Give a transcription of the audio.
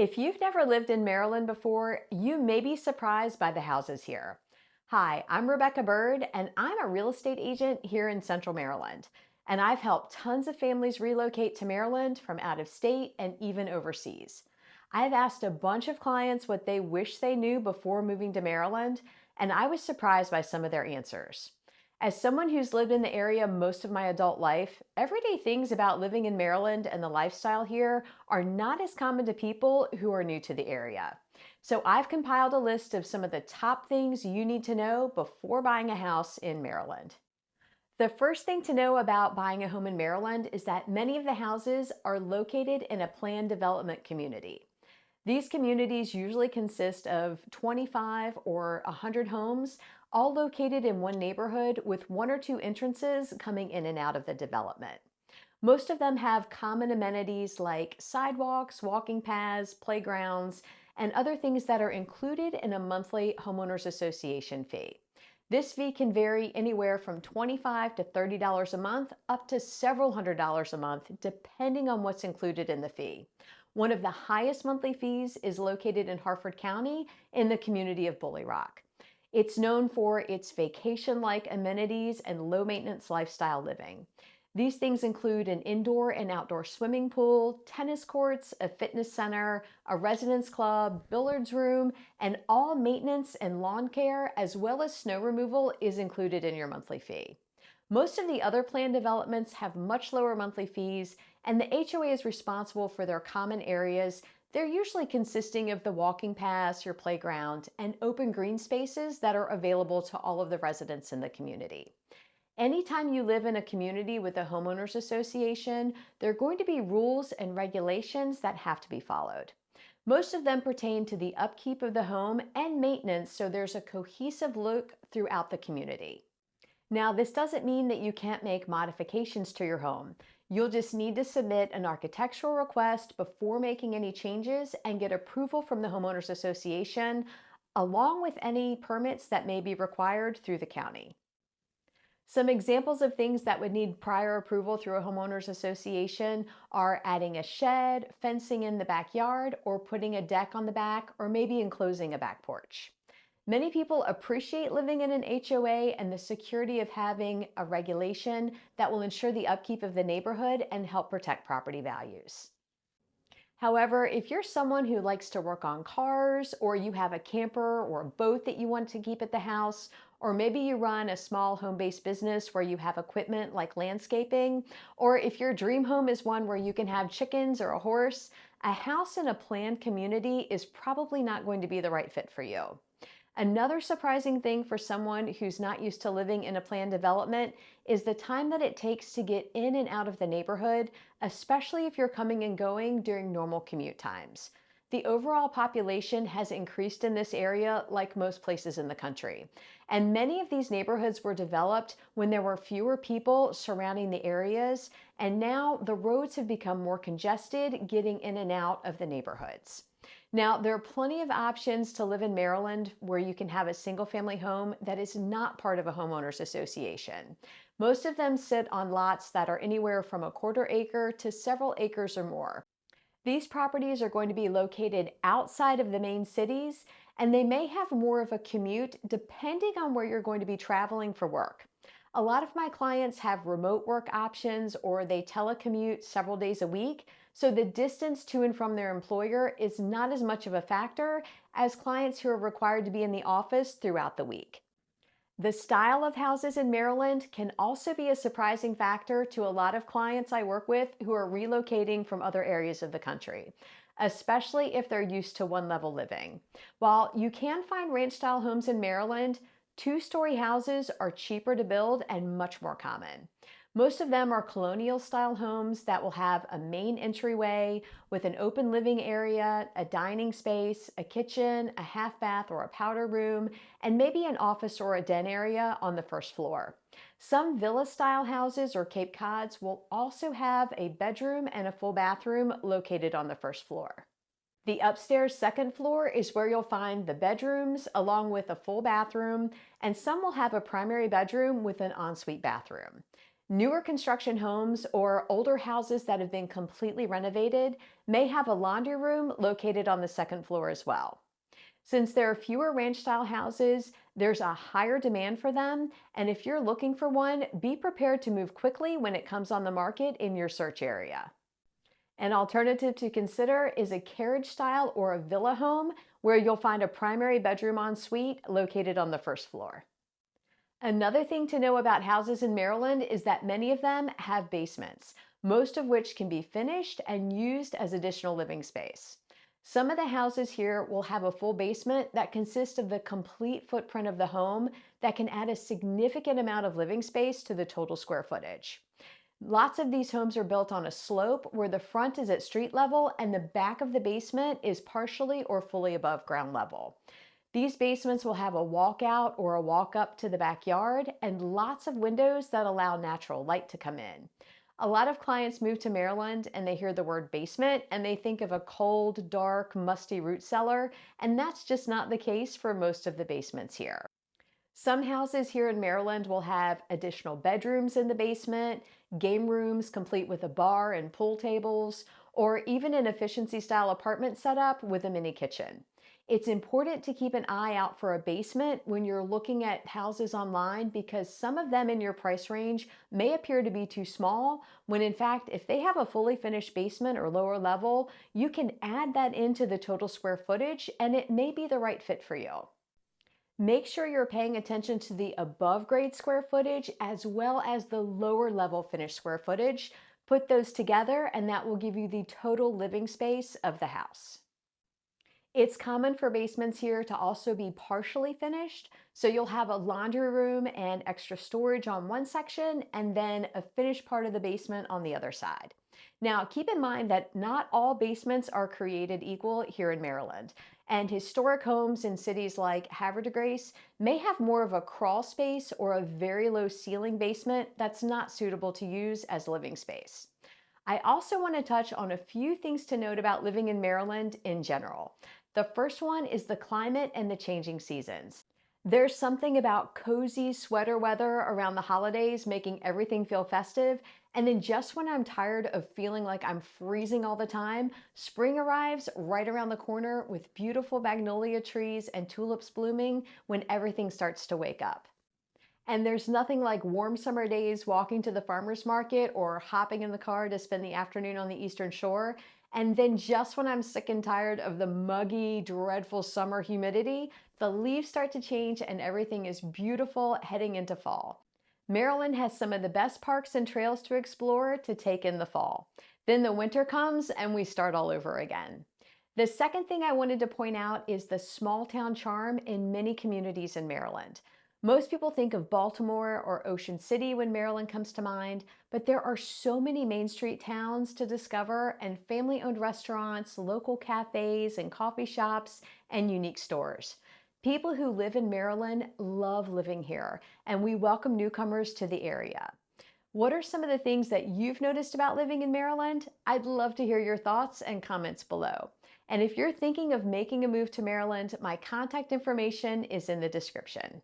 If you've never lived in Maryland before, you may be surprised by the houses here. Hi, I'm Rebecca Burd, and I'm a real estate agent here in Central Maryland. And I've helped tons of families relocate to Maryland from out of state and even overseas. I've asked a bunch of clients what they wish they knew before moving to Maryland, and I was surprised by some of their answers. As someone who's lived in the area most of my adult life, everyday things about living in Maryland and the lifestyle here are not as common to people who are new to the area. So I've compiled a list of some of the top things you need to know before buying a house in Maryland. The first thing to know about buying a home in Maryland is that many of the houses are located in a planned development community. These communities usually consist of 25 or 100 homes, all located in one neighborhood with one or two entrances coming in and out of the development. Most of them have common amenities like sidewalks, walking paths, playgrounds, and other things that are included in a monthly homeowners association fee. This fee can vary anywhere from $25 to $30 a month up to several $100s a month, depending on what's included in the fee. One of the highest monthly fees is located in Harford County in the community of Bully Rock. It's known for its vacation-like amenities and low-maintenance lifestyle living. These things include an indoor and outdoor swimming pool, tennis courts, a fitness center, a residence club, billiards room, and all maintenance and lawn care, as well as snow removal, is included in your monthly fee. Most of the other planned developments have much lower monthly fees, and the HOA is responsible for their common areas. They're usually consisting of the walking paths, your playground, and open green spaces that are available to all of the residents in the community. Anytime you live in a community with a homeowners association, there are going to be rules and regulations that have to be followed. Most of them pertain to the upkeep of the home and maintenance, so there's a cohesive look throughout the community. Now, this doesn't mean that you can't make modifications to your home. You'll just need to submit an architectural request before making any changes and get approval from the homeowners association, along with any permits that may be required through the county. Some examples of things that would need prior approval through a homeowners association are adding a shed, fencing in the backyard, or putting a deck on the back, or maybe enclosing a back porch. Many people appreciate living in an HOA and the security of having a regulation that will ensure the upkeep of the neighborhood and help protect property values. However, if you're someone who likes to work on cars, or you have a camper or a boat that you want to keep at the house, or maybe you run a small home-based business where you have equipment like landscaping, or if your dream home is one where you can have chickens or a horse, a house in a planned community is probably not going to be the right fit for you. Another surprising thing for someone who's not used to living in a planned development is the time that it takes to get in and out of the neighborhood, especially if you're coming and going during normal commute times. The overall population has increased in this area like most places in the country. And many of these neighborhoods were developed when there were fewer people surrounding the areas, and now the roads have become more congested getting in and out of the neighborhoods. Now, there are plenty of options to live in Maryland where you can have a single family home that is not part of a homeowners association. Most of them sit on lots that are anywhere from a quarter acre to several acres or more. These properties are going to be located outside of the main cities, and they may have more of a commute depending on where you're going to be traveling for work. A lot of my clients have remote work options, or they telecommute several days a week, so the distance to and from their employer is not as much of a factor as clients who are required to be in the office throughout the week. The style of houses in Maryland can also be a surprising factor to a lot of clients I work with who are relocating from other areas of the country, especially if they're used to one-level living. While you can find ranch-style homes in Maryland, two-story houses are cheaper to build and much more common. Most of them are colonial-style homes that will have a main entryway with an open living area, a dining space, a kitchen, a half bath or a powder room, and maybe an office or a den area on the first floor. Some villa-style houses or Cape Cods will also have a bedroom and a full bathroom located on the first floor. The upstairs second floor is where you'll find the bedrooms along with a full bathroom, and some will have a primary bedroom with an ensuite bathroom. Newer construction homes or older houses that have been completely renovated may have a laundry room located on the second floor as well. Since there are fewer ranch style houses, there's a higher demand for them. And if you're looking for one, be prepared to move quickly when it comes on the market in your search area. An alternative to consider is a carriage style or a villa home where you'll find a primary bedroom en suite located on the first floor. Another thing to know about houses in Maryland is that many of them have basements, most of which can be finished and used as additional living space. Some of the houses here will have a full basement that consists of the complete footprint of the home that can add a significant amount of living space to the total square footage. Lots of these homes are built on a slope where the front is at street level and the back of the basement is partially or fully above ground level. These basements will have a walkout or a walk up to the backyard and lots of windows that allow natural light to come in. A lot of clients move to Maryland and they hear the word basement and they think of a cold, dark, musty root cellar, and that's just not the case for most of the basements here. Some houses here in Maryland will have additional bedrooms in the basement, game rooms complete with a bar and pool tables, or even an efficiency style apartment setup with a mini kitchen. It's important to keep an eye out for a basement when you're looking at houses online because some of them in your price range may appear to be too small, when in fact, if they have a fully finished basement or lower level, you can add that into the total square footage and it may be the right fit for you. Make sure you're paying attention to the above grade square footage as well as the lower level finished square footage. Put those together and that will give you the total living space of the house. It's common for basements here to also be partially finished, so you'll have a laundry room and extra storage on one section and then a finished part of the basement on the other side. Now, keep in mind that not all basements are created equal here in Maryland, and historic homes in cities like Havre de Grace may have more of a crawl space or a very low ceiling basement that's not suitable to use as living space. I also want to touch on a few things to note about living in Maryland in general. The first one is the climate and the changing seasons. There's something about cozy sweater weather around the holidays making everything feel festive. And then just when I'm tired of feeling like I'm freezing all the time, spring arrives right around the corner with beautiful magnolia trees and tulips blooming when everything starts to wake up. And there's nothing like warm summer days walking to the farmer's market or hopping in the car to spend the afternoon on the Eastern Shore. And then just when I'm sick and tired of the muggy, dreadful summer humidity, the leaves start to change and everything is beautiful heading into fall. Maryland has some of the best parks and trails to explore to take in the fall. Then the winter comes and we start all over again. The second thing I wanted to point out is the small town charm in many communities in Maryland. Most people think of Baltimore or Ocean City when Maryland comes to mind, but there are so many Main Street towns to discover and family-owned restaurants, local cafes and coffee shops, and unique stores. People who live in Maryland love living here, and we welcome newcomers to the area. What are some of the things that you've noticed about living in Maryland? I'd love to hear your thoughts and comments below. And if you're thinking of making a move to Maryland, my contact information is in the description.